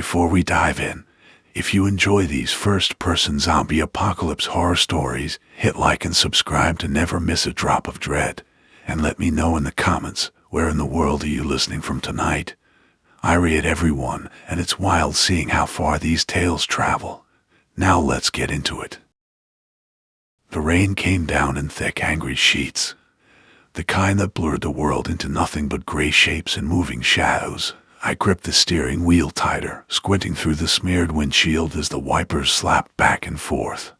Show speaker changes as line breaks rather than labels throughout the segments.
Before we dive in, if you enjoy these first-person zombie apocalypse horror stories, hit like and subscribe to never miss a drop of dread. And let me know in the comments, where in the world are you listening from tonight? I read everyone, and it's wild seeing how far these tales travel. Now let's get into it. The rain came down in thick, angry sheets, the kind that blurred the world into nothing but gray shapes and moving shadows. I gripped the steering wheel tighter, squinting through the smeared windshield as the wipers slapped back and forth.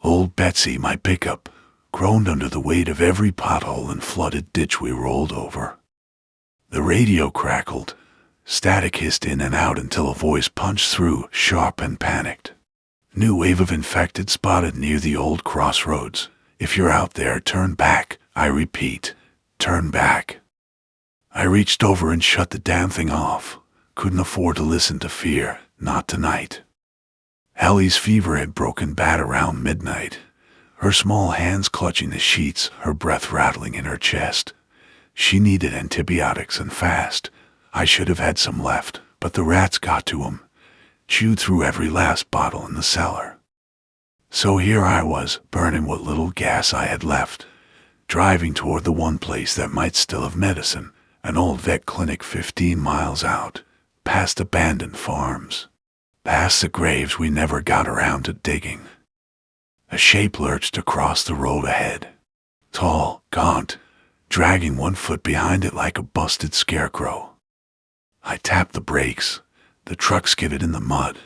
Old Betsy, my pickup, groaned under the weight of every pothole and flooded ditch we rolled over. The radio crackled. Static hissed in and out until a voice punched through, sharp and panicked. New wave of infected spotted near the old crossroads. If you're out there, turn back. I repeat, turn back. I reached over and shut the damn thing off. Couldn't afford to listen to fear, not tonight. Ellie's fever had broken bad around midnight. Her small hands clutching the sheets, her breath rattling in her chest. She needed antibiotics and fast. I should have had some left, but the rats got to 'em. Chewed through every last bottle in the cellar. So here I was, burning what little gas I had left, driving toward the one place that might still have medicine, an old vet clinic 15 miles out, past abandoned farms, past the graves we never got around to digging. A shape lurched across the road ahead, tall, gaunt, dragging one foot behind it like a busted scarecrow. I tapped the brakes. The truck skidded in the mud.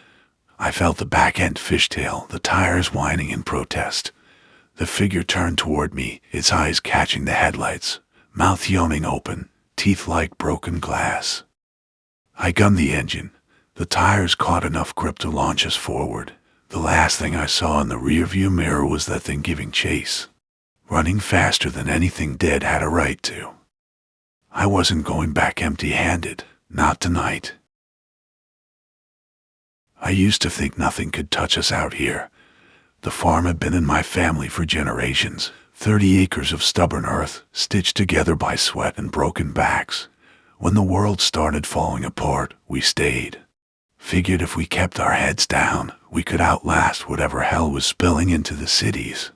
I felt the back end fishtail, the tires whining in protest. The figure turned toward me, its eyes catching the headlights, mouth yawning open, teeth like broken glass. I gunned the engine. The tires caught enough grip to launch us forward. The last thing I saw in the rearview mirror was that thing giving chase, running faster than anything dead had a right to. I wasn't going back empty-handed, not tonight. I used to think nothing could touch us out here. The farm had been in my family for generations, 30 acres of stubborn earth, stitched together by sweat and broken backs. When the world started falling apart, we stayed. Figured if we kept our heads down, we could outlast whatever hell was spilling into the cities.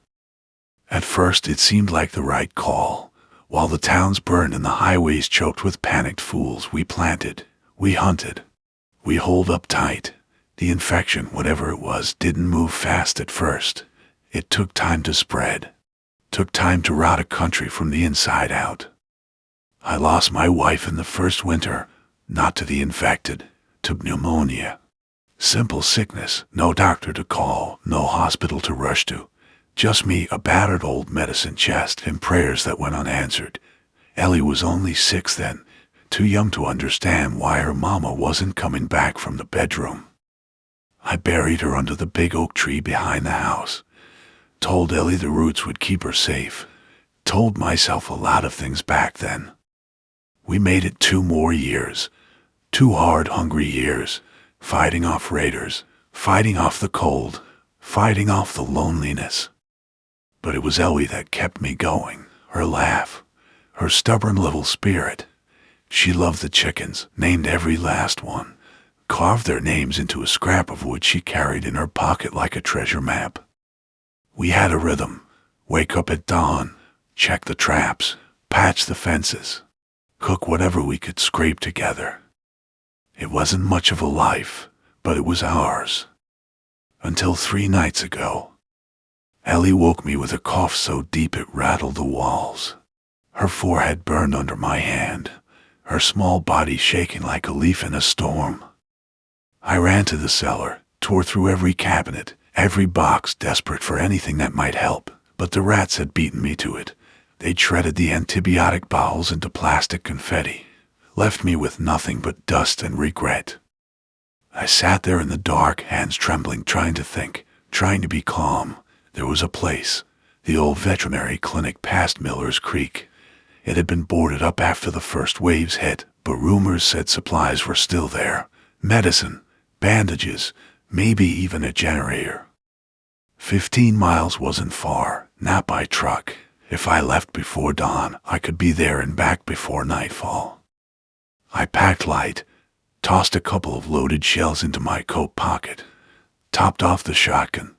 At first it seemed like the right call. While the towns burned and the highways choked with panicked fools, we planted, we hunted, we holed up tight. The infection, whatever it was, didn't move fast at first. It took time to spread. Took time to rot a country from the inside out. I lost my wife in the first winter, not to the infected, to pneumonia. Simple sickness, no doctor to call, no hospital to rush to. Just me, a battered old medicine chest, and prayers that went unanswered. Ellie was only 6 then, too young to understand why her mama wasn't coming back from the bedroom. I buried her under the big oak tree behind the house. Told Ellie the roots would keep her safe. Told myself a lot of things back then. We made it 2 more years. 2 hard, hungry years. Fighting off raiders. Fighting off the cold. Fighting off the loneliness. But it was Ellie that kept me going. Her laugh. Her stubborn little spirit. She loved the chickens, named every last one. Carved their names into a scrap of wood she carried in her pocket like a treasure map. We had a rhythm. Wake up at dawn, check the traps, patch the fences, cook whatever we could scrape together. It wasn't much of a life, but it was ours. Until 3 nights ago. Ellie woke me with a cough so deep it rattled the walls. Her forehead burned under my hand, her small body shaking like a leaf in a storm. I ran to the cellar, tore through every cabinet, every box, desperate for anything that might help, but the rats had beaten me to it. They'd shredded the antibiotic bottles into plastic confetti, left me with nothing but dust and regret. I sat there in the dark, hands trembling, trying to think, trying to be calm. There was a place, the old veterinary clinic past Miller's Creek. It had been boarded up after the first waves hit, but rumors said supplies were still there. Medicine, bandages, maybe even a generator. 15 miles wasn't far, not by truck. If I left before dawn, I could be there and back before nightfall. I packed light, tossed a couple of loaded shells into my coat pocket, topped off the shotgun,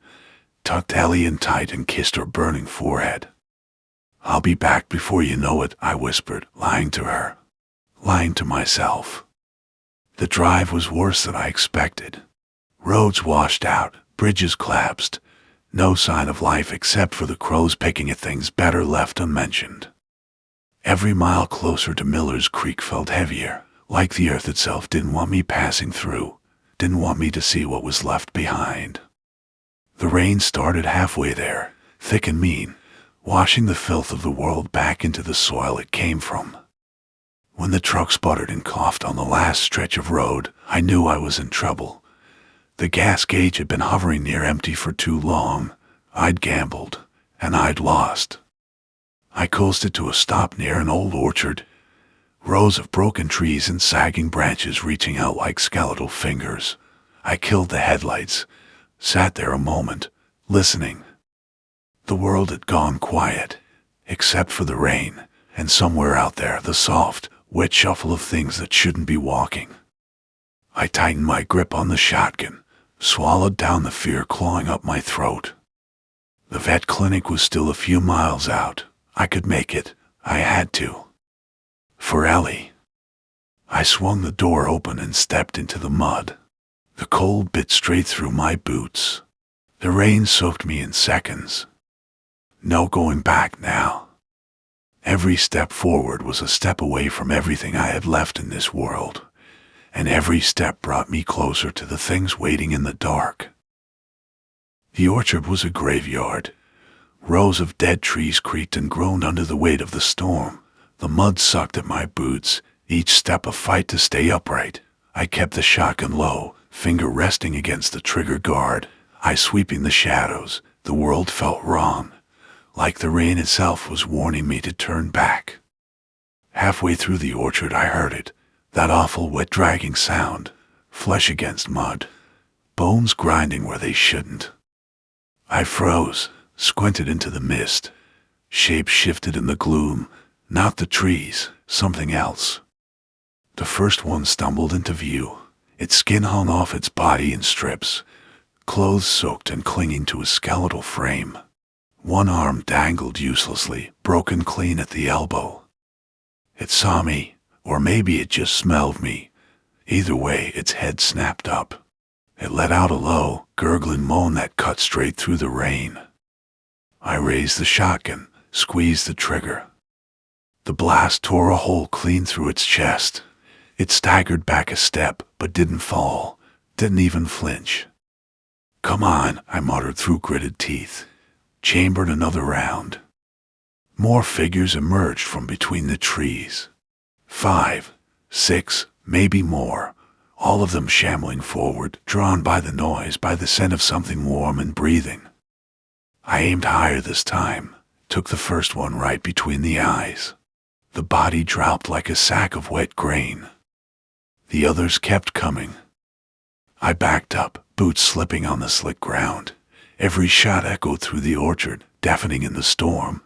tucked Ellie in tight and kissed her burning forehead. "I'll be back before you know it," I whispered, lying to her, lying to myself. The drive was worse than I expected. Roads washed out, bridges collapsed, no sign of life except for the crows picking at things better left unmentioned. Every mile closer to Miller's Creek felt heavier, like the earth itself didn't want me passing through, didn't want me to see what was left behind. The rain started halfway there, thick and mean, washing the filth of the world back into the soil it came from. When the truck sputtered and coughed on the last stretch of road, I knew I was in trouble. The gas gauge had been hovering near empty for too long. I'd gambled, and I'd lost. I coasted to a stop near an old orchard, rows of broken trees and sagging branches reaching out like skeletal fingers. I killed the headlights, sat there a moment, listening. The world had gone quiet, except for the rain, and somewhere out there the soft, wet shuffle of things that shouldn't be walking. I tightened my grip on the shotgun, swallowed down the fear clawing up my throat. The vet clinic was still a few miles out. I could make it. I had to. For Ellie. I swung the door open and stepped into the mud. The cold bit straight through my boots. The rain soaked me in seconds. No going back now. Every step forward was a step away from everything I had left in this world, and every step brought me closer to the things waiting in the dark. The orchard was a graveyard. Rows of dead trees creaked and groaned under the weight of the storm. The mud sucked at my boots, each step a fight to stay upright. I kept the shotgun low, finger resting against the trigger guard, eye sweeping the shadows. The world felt wrong, like the rain itself was warning me to turn back. Halfway through the orchard I heard it, that awful wet dragging sound, flesh against mud, bones grinding where they shouldn't. I froze, squinted into the mist. Shapes shifted in the gloom, not the trees, something else. The first one stumbled into view. Its skin hung off its body in strips, clothes soaked and clinging to a skeletal frame. One arm dangled uselessly, broken clean at the elbow. It saw me, or maybe it just smelled me. Either way, its head snapped up. It let out a low, gurgling moan that cut straight through the rain. I raised the shotgun, squeezed the trigger. The blast tore a hole clean through its chest. It staggered back a step, but didn't fall, didn't even flinch. "Come on," I muttered through gritted teeth. Chambered another round. More figures emerged from between the trees. 5, 6, maybe more, all of them shambling forward, drawn by the noise, by the scent of something warm and breathing. I aimed higher this time, took the first one right between the eyes. The body dropped like a sack of wet grain. The others kept coming. I backed up, boots slipping on the slick ground. Every shot echoed through the orchard, deafening in the storm.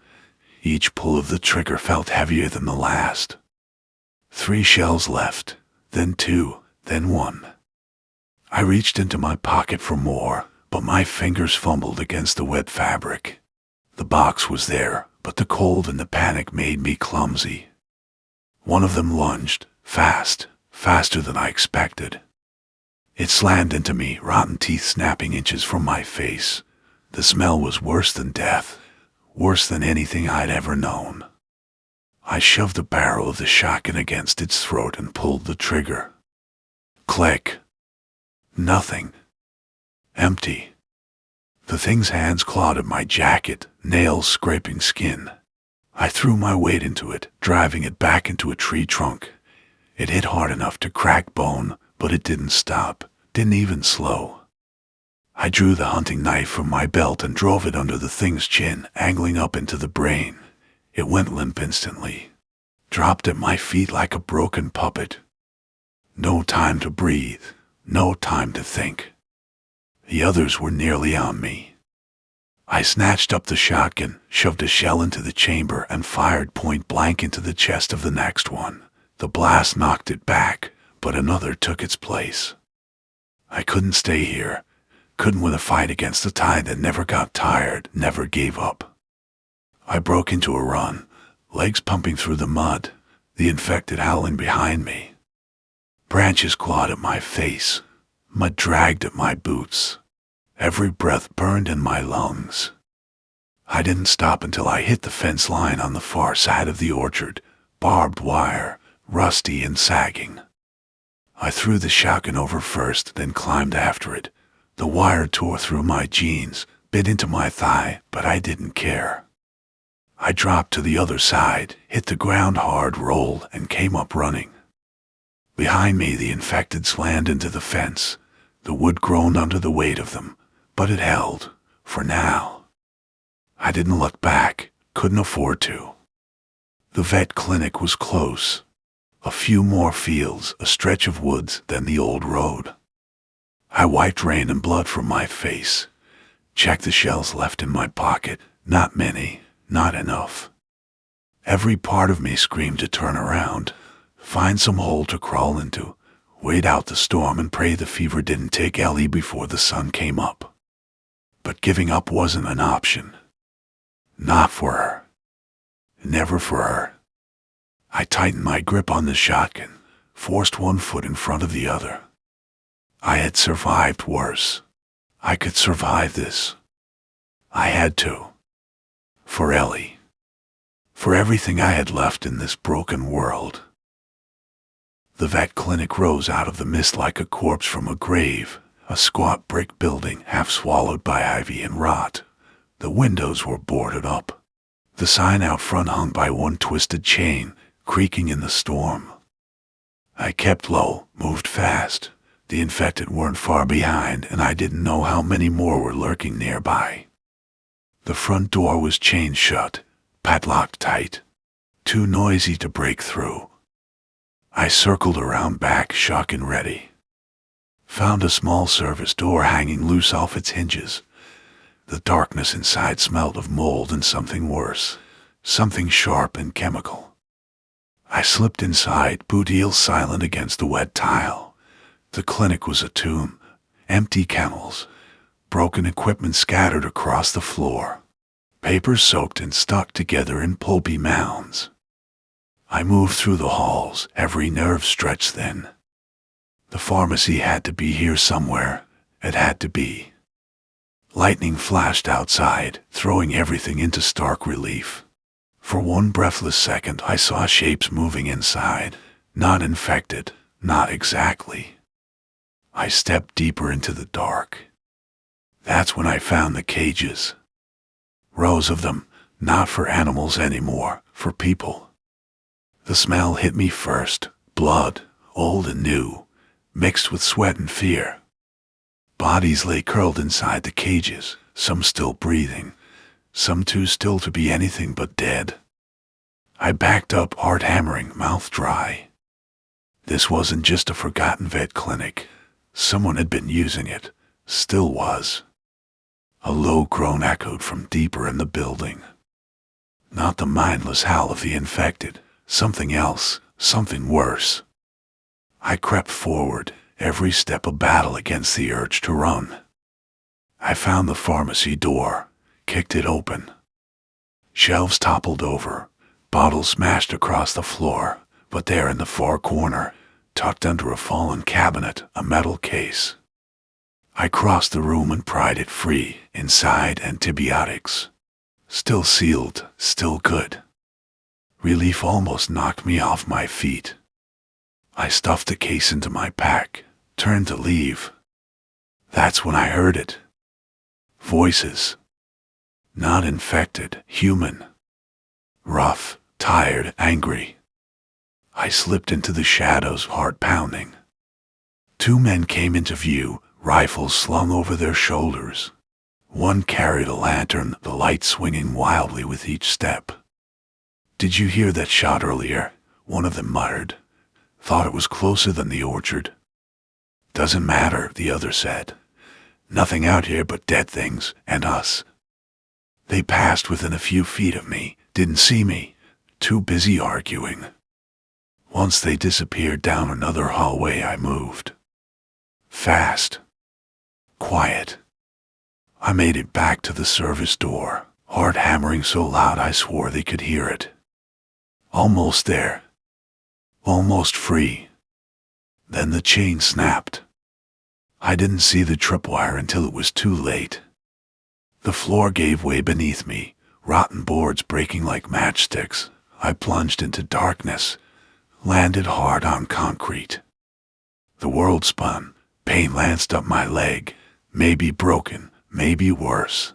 Each pull of the trigger felt heavier than the last. 3 shells left, then 2, then 1. I reached into my pocket for more, but my fingers fumbled against the wet fabric. The box was there, but the cold and the panic made me clumsy. One of them lunged, fast, faster than I expected. It slammed into me, rotten teeth snapping inches from my face. The smell was worse than death, worse than anything I'd ever known. I shoved the barrel of the shotgun against its throat and pulled the trigger. Click. Nothing. Empty. The thing's hands clawed at my jacket, nails scraping skin. I threw my weight into it, driving it back into a tree trunk. It hit hard enough to crack bone, but it didn't stop, didn't even slow. I drew the hunting knife from my belt and drove it under the thing's chin, angling up into the brain. It went limp instantly, dropped at my feet like a broken puppet. No time to breathe, no time to think. The others were nearly on me. I snatched up the shotgun, shoved a shell into the chamber, and fired point blank into the chest of the next one. The blast knocked it back, but another took its place. I couldn't stay here, couldn't win a fight against a tide that never got tired, never gave up. I broke into a run, legs pumping through the mud, the infected howling behind me. Branches clawed at my face, mud dragged at my boots. Every breath burned in my lungs. I didn't stop until I hit the fence line on the far side of the orchard, barbed wire, rusty and sagging. I threw the shotgun over first, then climbed after it. The wire tore through my jeans, bit into my thigh, but I didn't care. I dropped to the other side, hit the ground hard, rolled, and came up running. Behind me, the infected slammed into the fence. The wood groaned under the weight of them, but it held, for now. I didn't look back, couldn't afford to. The vet clinic was close. A few more fields, a stretch of woods, then the old road. I wiped rain and blood from my face, checked the shells left in my pocket. Not many, not enough. Every part of me screamed to turn around, find some hole to crawl into, wait out the storm and pray the fever didn't take Ellie before the sun came up. But giving up wasn't an option. Not for her. Never for her. I tightened my grip on the shotgun, forced one foot in front of the other. I had survived worse. I could survive this. I had to. For Ellie. For everything I had left in this broken world. The vet clinic rose out of the mist like a corpse from a grave, a squat brick building half swallowed by ivy and rot. The windows were boarded up. The sign out front hung by one twisted chain, creaking in the storm. I kept low, moved fast. The infected weren't far behind, and I didn't know how many more were lurking nearby. The front door was chained shut, padlocked tight, too noisy to break through. I circled around back, shotgun ready. Found a small service door hanging loose off its hinges. The darkness inside smelled of mold and something worse, something sharp and chemical. I slipped inside, boot heels silent against the wet tile. The clinic was a tomb, empty kennels, broken equipment scattered across the floor, papers soaked and stuck together in pulpy mounds. I moved through the halls, every nerve stretched thin. The pharmacy had to be here somewhere. It had to be. Lightning flashed outside, throwing everything into stark relief. For one breathless second, I saw shapes moving inside, not infected, not exactly. I stepped deeper into the dark. That's when I found the cages. Rows of them, not for animals anymore, for people. The smell hit me first, blood, old and new, mixed with sweat and fear. Bodies lay curled inside the cages, some still breathing, some too still to be anything but dead. I backed up, heart hammering, mouth dry. This wasn't just a forgotten vet clinic. Someone had been using it, still was. A low groan echoed from deeper in the building. Not the mindless howl of the infected, something else, something worse. I crept forward, every step a battle against the urge to run. I found the pharmacy door, kicked it open. Shelves toppled over, bottles smashed across the floor, but there in the far corner, tucked under a fallen cabinet, a metal case. I crossed the room and pried it free. Inside, antibiotics. Still sealed, still good. Relief almost knocked me off my feet. I stuffed the case into my pack, turned to leave. That's when I heard it. Voices. Not infected, human. Rough, tired, angry. I slipped into the shadows, heart pounding. Two men came into view, rifles slung over their shoulders. One carried a lantern, the light swinging wildly with each step. "Did you hear that shot earlier?" one of them muttered. "Thought it was closer than the orchard." "Doesn't matter," the other said. "Nothing out here but dead things, and us." They passed within a few feet of me, didn't see me, too busy arguing. Once they disappeared down another hallway, I moved. Fast. Quiet. I made it back to the service door, heart hammering so loud I swore they could hear it. Almost there. Almost free. Then the chain snapped. I didn't see the tripwire until it was too late. The floor gave way beneath me, rotten boards breaking like matchsticks. I plunged into darkness, landed hard on concrete. The world spun, pain lanced up my leg, maybe broken, maybe worse.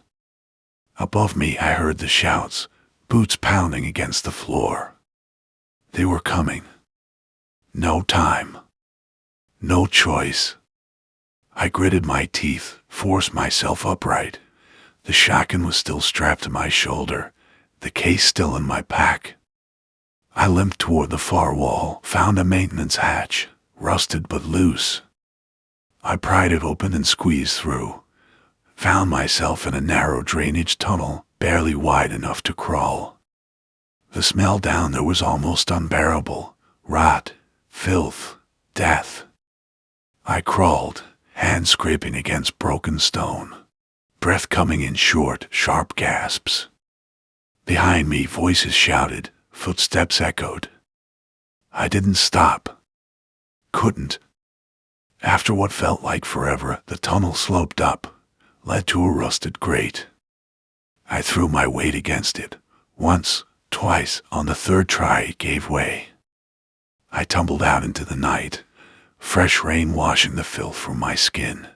Above me I heard the shouts, boots pounding against the floor. They were coming. No time. No choice. I gritted my teeth, forced myself upright. The shotgun was still strapped to my shoulder, the case still in my pack. I limped toward the far wall, found a maintenance hatch, rusted but loose. I pried it open and squeezed through. Found myself in a narrow drainage tunnel, barely wide enough to crawl. The smell down there was almost unbearable. Rot, filth, death. I crawled, hands scraping against broken stone. Breath coming in short, sharp gasps. Behind me, voices shouted, footsteps echoed. I didn't stop. Couldn't. After what felt like forever, the tunnel sloped up, led to a rusted grate. I threw my weight against it. Once, twice, on the third try it gave way. I tumbled out into the night, fresh rain washing the filth from my skin.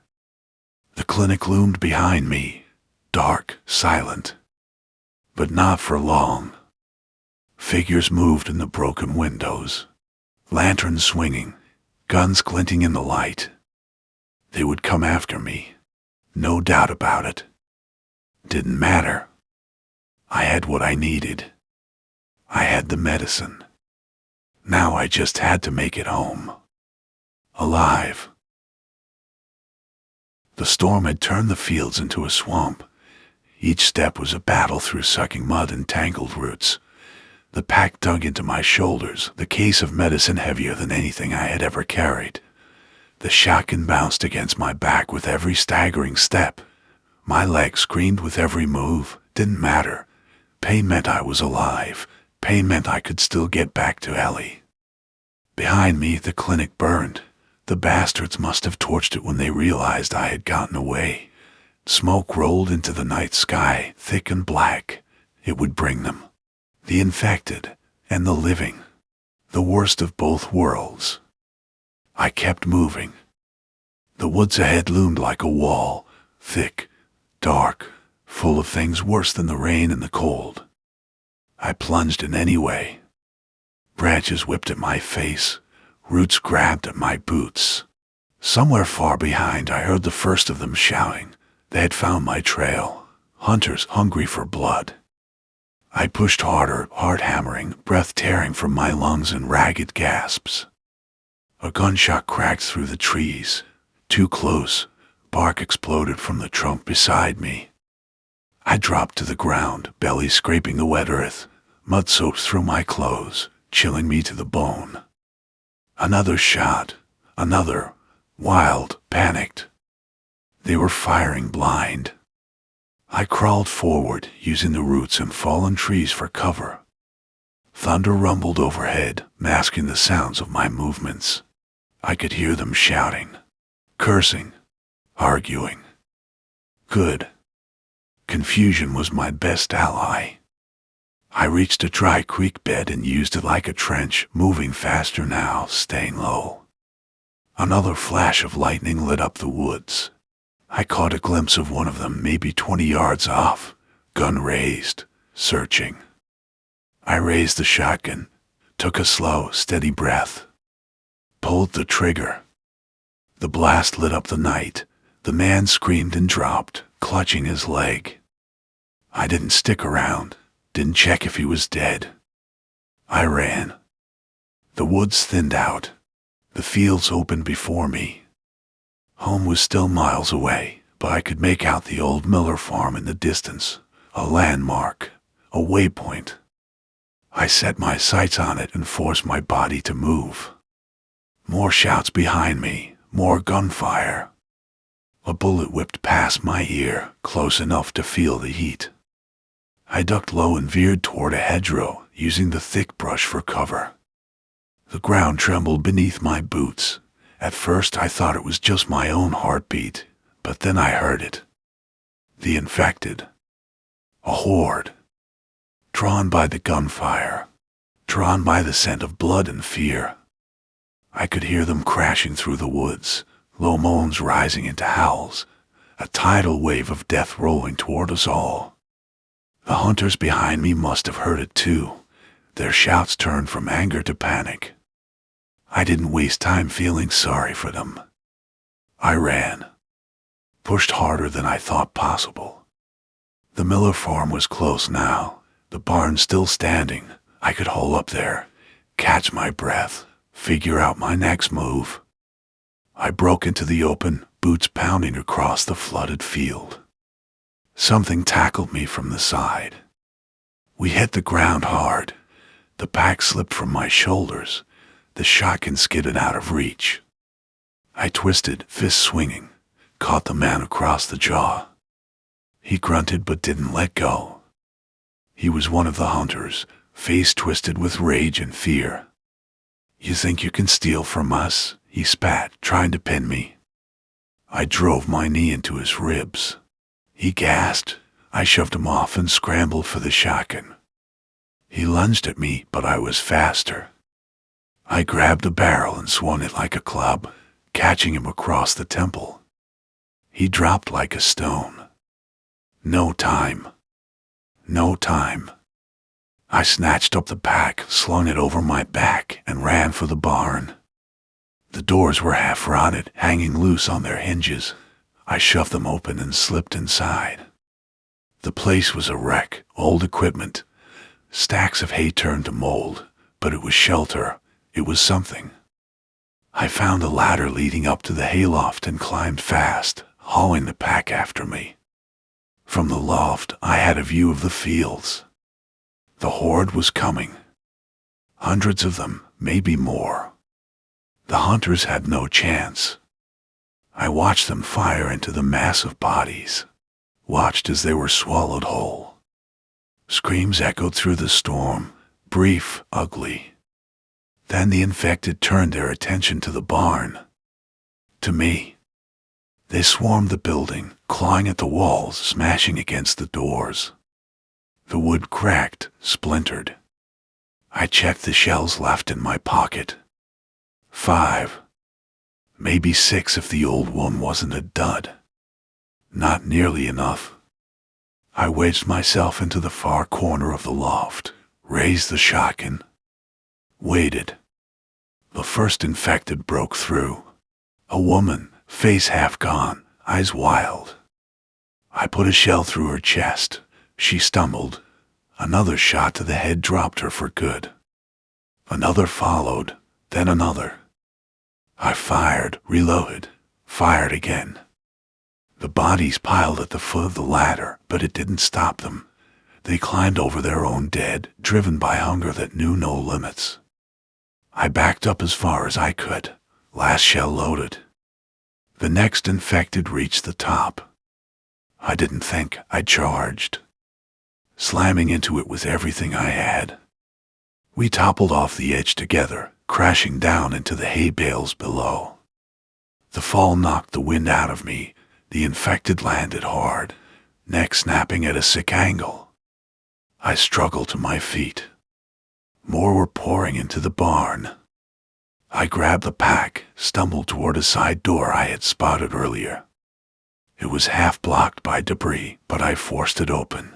The clinic loomed behind me, dark, silent. But not for long. Figures moved in the broken windows, lanterns swinging, guns glinting in the light. They would come after me, no doubt about it. Didn't matter. I had what I needed. I had the medicine. Now I just had to make it home. Alive. The storm had turned the fields into a swamp. Each step was a battle through sucking mud and tangled roots. The pack dug into my shoulders, the case of medicine heavier than anything I had ever carried. The shotgun bounced against my back with every staggering step. My legs screamed with every move. Didn't matter. Pain meant I was alive. Pain meant I could still get back to Ellie. Behind me, the clinic burned. The bastards must have torched it when they realized I had gotten away. Smoke rolled into the night sky, thick and black. It would bring them. The infected and the living. The worst of both worlds. I kept moving. The woods ahead loomed like a wall, thick, dark, full of things worse than the rain and the cold. I plunged in anyway. Branches whipped at my face. Roots grabbed at my boots. Somewhere far behind, I heard the first of them shouting. They had found my trail. Hunters hungry for blood. I pushed harder, heart hammering, breath tearing from my lungs in ragged gasps. A gunshot cracked through the trees. Too close, bark exploded from the trunk beside me. I dropped to the ground, belly scraping the wet earth. Mud soaked through my clothes, chilling me to the bone. Another shot, another, wild, panicked. They were firing blind. I crawled forward, using the roots and fallen trees for cover. Thunder rumbled overhead, masking the sounds of my movements. I could hear them shouting, cursing, arguing. Good. Confusion was my best ally. I reached a dry creek bed and used it like a trench, moving faster now, staying low. Another flash of lightning lit up the woods. I caught a glimpse of one of them, maybe 20 yards off, gun raised, searching. I raised the shotgun, took a slow, steady breath, pulled the trigger. The blast lit up the night. The man screamed and dropped, clutching his leg. I didn't stick around. Didn't check if he was dead. I ran. The woods thinned out. The fields opened before me. Home was still miles away, but I could make out the old Miller farm in the distance, a landmark, a waypoint. I set my sights on it and forced my body to move. More shouts behind me, more gunfire. A bullet whipped past my ear, close enough to feel the heat. I ducked low and veered toward a hedgerow, using the thick brush for cover. The ground trembled beneath my boots. At first I thought it was just my own heartbeat, but then I heard it. The infected. A horde. Drawn by the gunfire. Drawn by the scent of blood and fear. I could hear them crashing through the woods, low moans rising into howls, a tidal wave of death rolling toward us all. The hunters behind me must have heard it too. Their shouts turned from anger to panic. I didn't waste time feeling sorry for them. I ran. Pushed harder than I thought possible. The Miller farm was close now, the barn still standing. I could hole up there, catch my breath, figure out my next move. I broke into the open, boots pounding across the flooded field. Something tackled me from the side. We hit the ground hard. The pack slipped from my shoulders. The shotgun skidded out of reach. I twisted, fist swinging, caught the man across the jaw. He grunted but didn't let go. He was one of the hunters, face twisted with rage and fear. "You think you can steal from us?" he spat, trying to pin me. I drove my knee into his ribs. He gasped. I shoved him off and scrambled for the shotgun. He lunged at me, but I was faster. I grabbed the barrel and swung it like a club, catching him across the temple. He dropped like a stone. No time. No time. I snatched up the pack, slung it over my back, and ran for the barn. The doors were half rotted, hanging loose on their hinges. I shoved them open and slipped inside. The place was a wreck, old equipment. Stacks of hay turned to mold, but it was shelter. It was something. I found a ladder leading up to the hayloft and climbed fast, hauling the pack after me. From the loft, I had a view of the fields. The horde was coming. Hundreds of them, maybe more. The hunters had no chance. I watched them fire into the mass of bodies, watched as they were swallowed whole. Screams echoed through the storm, brief, ugly. Then the infected turned their attention to the barn. To me. They swarmed the building, clawing at the walls, smashing against the doors. The wood cracked, splintered. I checked the shells left in my pocket. 5. Maybe 6 if the old one wasn't a dud. Not nearly enough. I wedged myself into the far corner of the loft, raised the shotgun, waited. The first infected broke through. A woman, face half gone, eyes wild. I put a shell through her chest. She stumbled. Another shot to the head dropped her for good. Another followed, then another. I fired, reloaded, fired again. The bodies piled at the foot of the ladder, but it didn't stop them. They climbed over their own dead, driven by hunger that knew no limits. I backed up as far as I could, last shell loaded. The next infected reached the top. I didn't think, I charged, slamming into it with everything I had. We toppled off the edge together, crashing down into the hay bales below. The fall knocked the wind out of me. The infected landed hard, neck snapping at a sick angle. I struggled to my feet. More were pouring into the barn. I grabbed the pack, stumbled toward a side door I had spotted earlier. It was half blocked by debris, but I forced it open.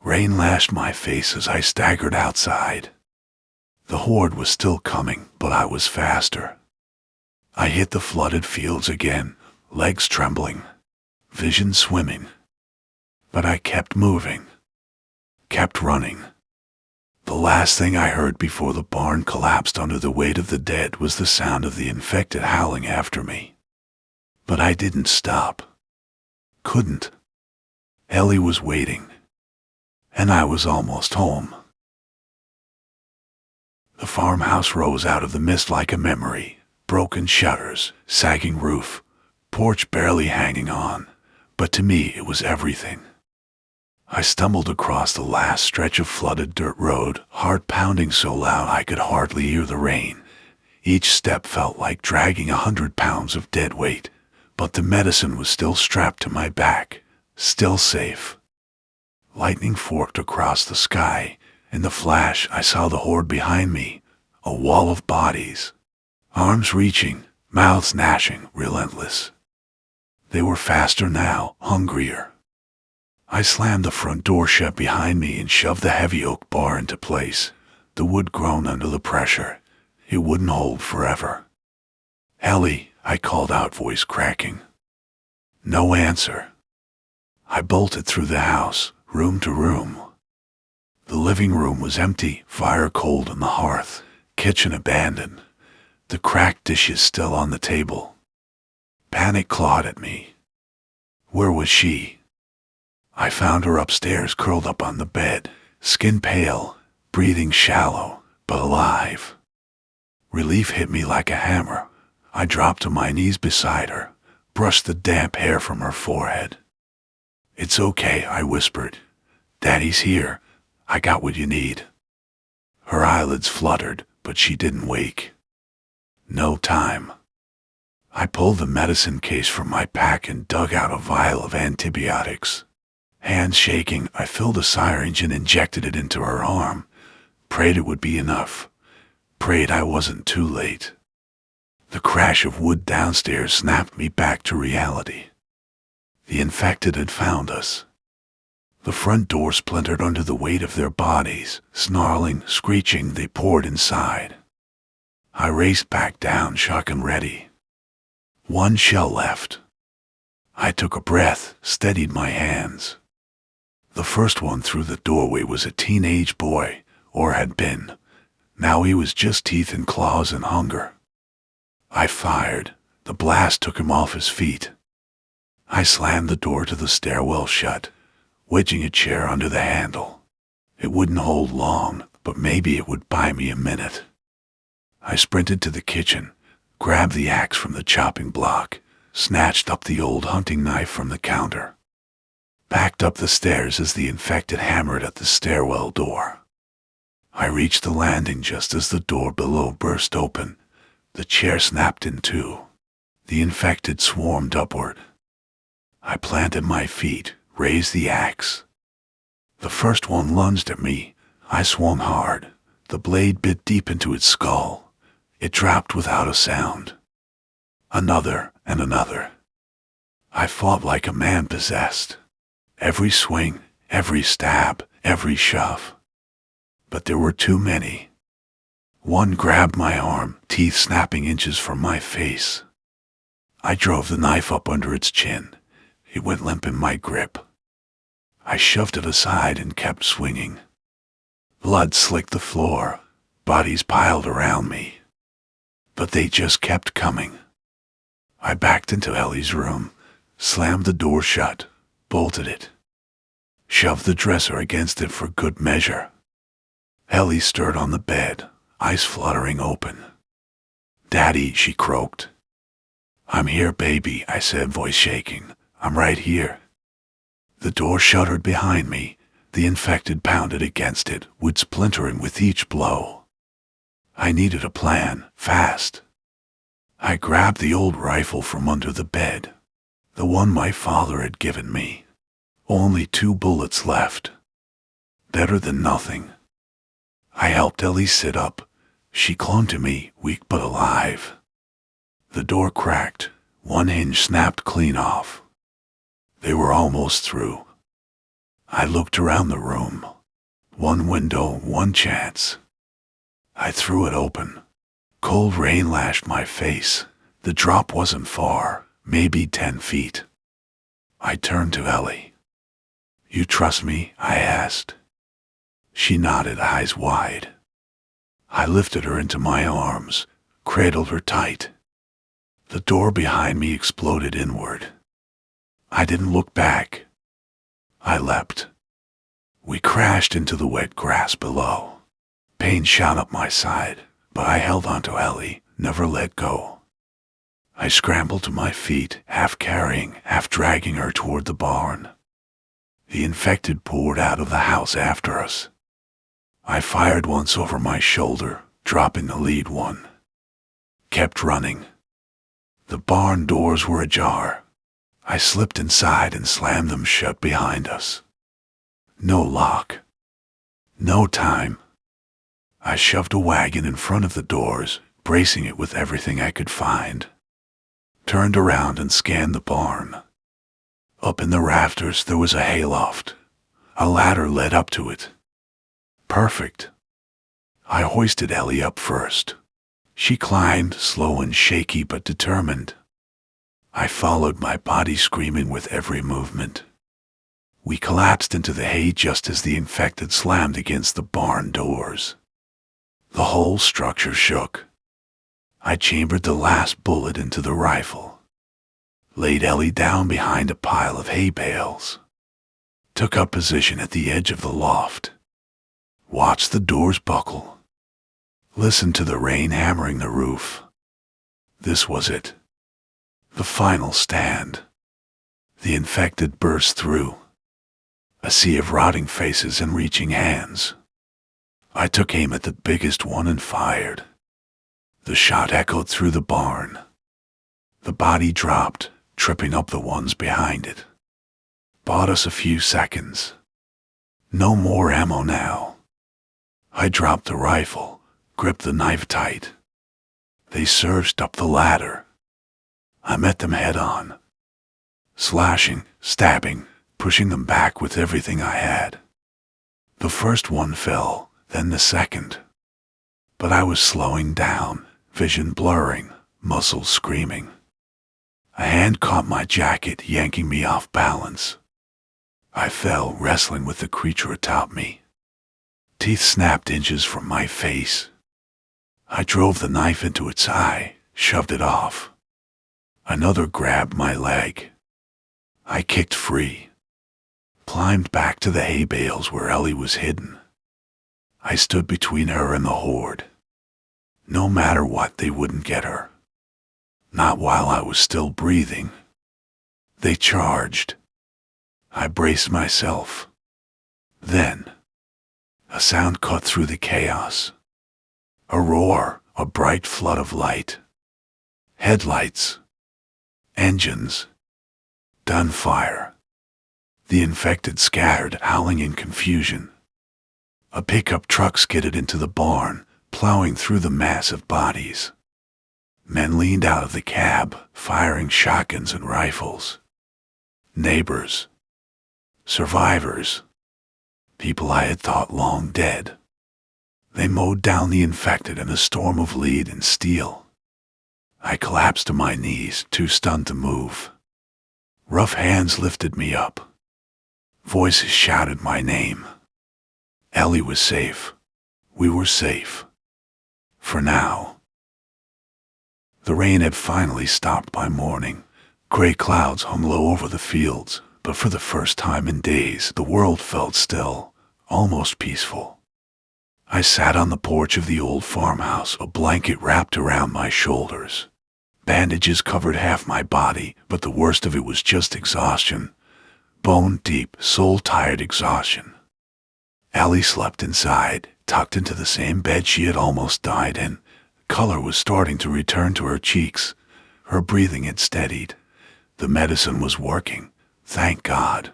Rain lashed my face as I staggered outside. The horde was still coming, but I was faster. I hit the flooded fields again, legs trembling, vision swimming. But I kept moving, kept running. The last thing I heard before the barn collapsed under the weight of the dead was the sound of the infected howling after me. But I didn't stop. Couldn't. Ellie was waiting. And I was almost home. The farmhouse rose out of the mist like a memory. Broken shutters, sagging roof, porch barely hanging on. But to me it was everything. I stumbled across the last stretch of flooded dirt road, heart pounding so loud I could hardly hear the rain. Each step felt like dragging 100 pounds of dead weight, but the medicine was still strapped to my back, still safe. Lightning forked across the sky. In the flash, I saw the horde behind me, a wall of bodies. Arms reaching, mouths gnashing, relentless. They were faster now, hungrier. I slammed the front door shut behind me and shoved the heavy oak bar into place. The wood groaned under the pressure. It wouldn't hold forever. "Ellie," I called out, voice cracking. No answer. I bolted through the house, room to room. The living room was empty, fire cold on the hearth, kitchen abandoned, the cracked dishes still on the table. Panic clawed at me. Where was she? I found her upstairs, curled up on the bed, skin pale, breathing shallow, but alive. Relief hit me like a hammer. I dropped to my knees beside her, brushed the damp hair from her forehead. "It's okay," I whispered. "Daddy's here. I got what you need." Her eyelids fluttered, but she didn't wake. No time. I pulled the medicine case from my pack and dug out a vial of antibiotics. Hands shaking, I filled a syringe and injected it into her arm. Prayed it would be enough. Prayed I wasn't too late. The crash of wood downstairs snapped me back to reality. The infected had found us. The front door splintered under the weight of their bodies. Snarling, screeching, they poured inside. I raced back down, shock and ready. One shell left. I took a breath, steadied my hands. The first one through the doorway was a teenage boy, or had been. Now he was just teeth and claws and hunger. I fired. The blast took him off his feet. I slammed the door to the stairwell shut, wedging a chair under the handle. It wouldn't hold long, but maybe it would buy me a minute. I sprinted to the kitchen, grabbed the axe from the chopping block, snatched up the old hunting knife from the counter. Backed up the stairs as the infected hammered at the stairwell door. I reached the landing just as the door below burst open. The chair snapped in two. The infected swarmed upward. I planted my feet, raised the axe. The first one lunged at me. I swung hard. The blade bit deep into its skull. It dropped without a sound. Another and another. I fought like a man possessed. Every swing, every stab, every shove. But there were too many. One grabbed my arm, teeth snapping inches from my face. I drove the knife up under its chin. It went limp in my grip. I shoved it aside and kept swinging. Blood slicked the floor. Bodies piled around me. But they just kept coming. I backed into Ellie's room, slammed the door shut, bolted it. Shoved the dresser against it for good measure. Ellie stirred on the bed, eyes fluttering open. "Daddy," she croaked. "I'm here, baby," I said, voice shaking. "I'm right here." The door shuddered behind me. The infected pounded against it, wood splintering with each blow. I needed a plan, fast. I grabbed the old rifle from under the bed, the one my father had given me. Only 2 bullets left. Better than nothing. I helped Ellie sit up. She clung to me, weak but alive. The door cracked. One hinge snapped clean off. They were almost through. I looked around the room. One window, one chance. I threw it open. Cold rain lashed my face. The drop wasn't far, maybe 10 feet. I turned to Ellie. "You trust me?" I asked. She nodded, eyes wide. I lifted her into my arms, cradled her tight. The door behind me exploded inward. I didn't look back. I leapt. We crashed into the wet grass below. Pain shot up my side, but I held onto Ellie, never let go. I scrambled to my feet, half carrying, half dragging her toward the barn. The infected poured out of the house after us. I fired once over my shoulder, dropping the lead one. Kept running. The barn doors were ajar. I slipped inside and slammed them shut behind us. No lock. No time. I shoved a wagon in front of the doors, bracing it with everything I could find. Turned around and scanned the barn. Up in the rafters there was a hayloft. A ladder led up to it. Perfect. I hoisted Ellie up first. She climbed, slow and shaky but determined. I followed, my body screaming with every movement. We collapsed into the hay just as the infected slammed against the barn doors. The whole structure shook. I chambered the last bullet into the rifle. Laid Ellie down behind a pile of hay bales. Took up position at the edge of the loft. Watched the doors buckle. Listened to the rain hammering the roof. This was it. The final stand. The infected burst through. A sea of rotting faces and reaching hands. I took aim at the biggest one and fired. The shot echoed through the barn. The body dropped, tripping up the ones behind it. Bought us a few seconds. No more ammo now. I dropped the rifle, gripped the knife tight. They surged up the ladder. I met them head on. Slashing, stabbing, pushing them back with everything I had. The first one fell, then the second. But I was slowing down, vision blurring, muscles screaming. A hand caught my jacket, yanking me off balance. I fell, wrestling with the creature atop me. Teeth snapped inches from my face. I drove the knife into its eye, shoved it off. Another grabbed my leg. I kicked free. Climbed back to the hay bales where Ellie was hidden. I stood between her and the Horde. No matter what, they wouldn't get her. Not while I was still breathing. They charged. I braced myself. Then, a sound cut through the chaos. A roar, a bright flood of light. Headlights. Engines. Gunfire. The infected scattered, howling in confusion. A pickup truck skidded into the barn, plowing through the mass of bodies. Men leaned out of the cab, firing shotguns and rifles. Neighbors. Survivors. People I had thought long dead. They mowed down the infected in a storm of lead and steel. I collapsed to my knees, too stunned to move. Rough hands lifted me up. Voices shouted my name. Ellie was safe. We were safe. For now. The rain had finally stopped by morning. Gray clouds hung low over the fields, but for the first time in days, the world felt still, almost peaceful. I sat on the porch of the old farmhouse, a blanket wrapped around my shoulders. Bandages covered half my body, but the worst of it was just exhaustion. Bone-deep, soul-tired exhaustion. Ellie slept inside, tucked into the same bed she had almost died in. Color was starting to return to her cheeks. Her breathing had steadied. The medicine was working, thank God.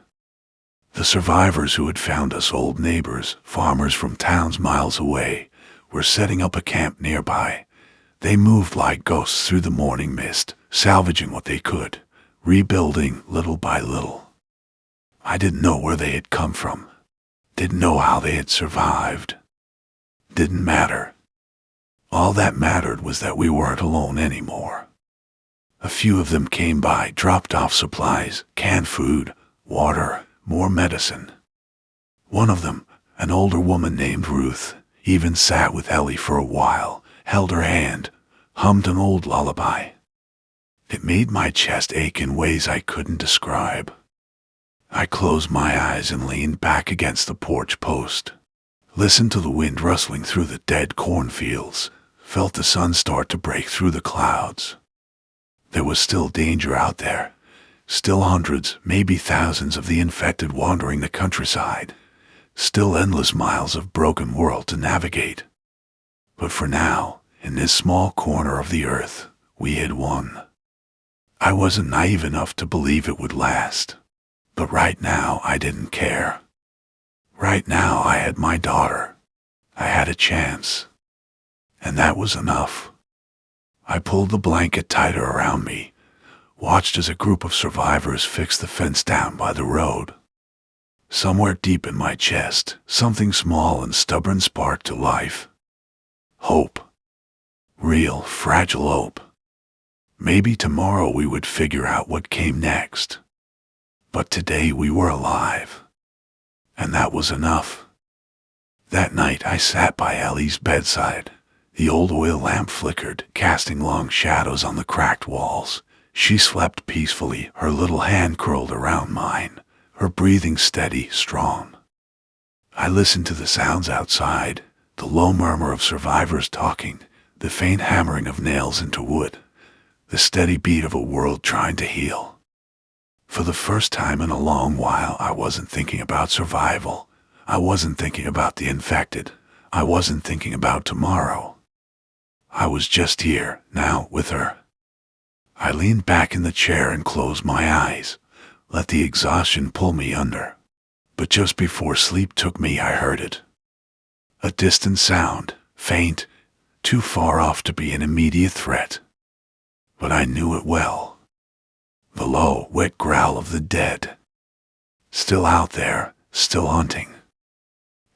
The survivors who had found us, old neighbors, farmers from towns miles away, were setting up a camp nearby. They moved like ghosts through the morning mist, salvaging what they could, rebuilding little by little. I didn't know where they had come from. Didn't know how they had survived. Didn't matter. All that mattered was that we weren't alone anymore. A few of them came by, dropped off supplies, canned food, water, more medicine. One of them, an older woman named Ruth, even sat with Ellie for a while, held her hand, hummed an old lullaby. It made my chest ache in ways I couldn't describe. I closed my eyes and leaned back against the porch post. Listened to the wind rustling through the dead cornfields, felt the sun start to break through the clouds. There was still danger out there, still hundreds, maybe thousands of the infected wandering the countryside, still endless miles of broken world to navigate. But for now, in this small corner of the earth, we had won. I wasn't naive enough to believe it would last. But right now, I didn't care. Right now, I had my daughter. I had a chance. And that was enough. I pulled the blanket tighter around me, watched as a group of survivors fixed the fence down by the road. Somewhere deep in my chest, something small and stubborn sparked to life. Hope. Real, fragile hope. Maybe tomorrow we would figure out what came next. But today we were alive. And that was enough. That night I sat by Ellie's bedside. The old oil lamp flickered, casting long shadows on the cracked walls. She slept peacefully, her little hand curled around mine, her breathing steady, strong. I listened to the sounds outside, the low murmur of survivors talking, the faint hammering of nails into wood, the steady beat of a world trying to heal. For the first time in a long while, I wasn't thinking about survival. I wasn't thinking about the infected. I wasn't thinking about tomorrow. I was just here, now, with her. I leaned back in the chair and closed my eyes, let the exhaustion pull me under. But just before sleep took me, I heard it. A distant sound, faint, too far off to be an immediate threat. But I knew it well. The low, wet growl of the dead. Still out there, still hunting.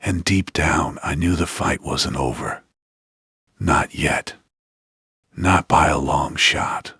And deep down, I knew the fight wasn't over. Not yet. Not by a long shot.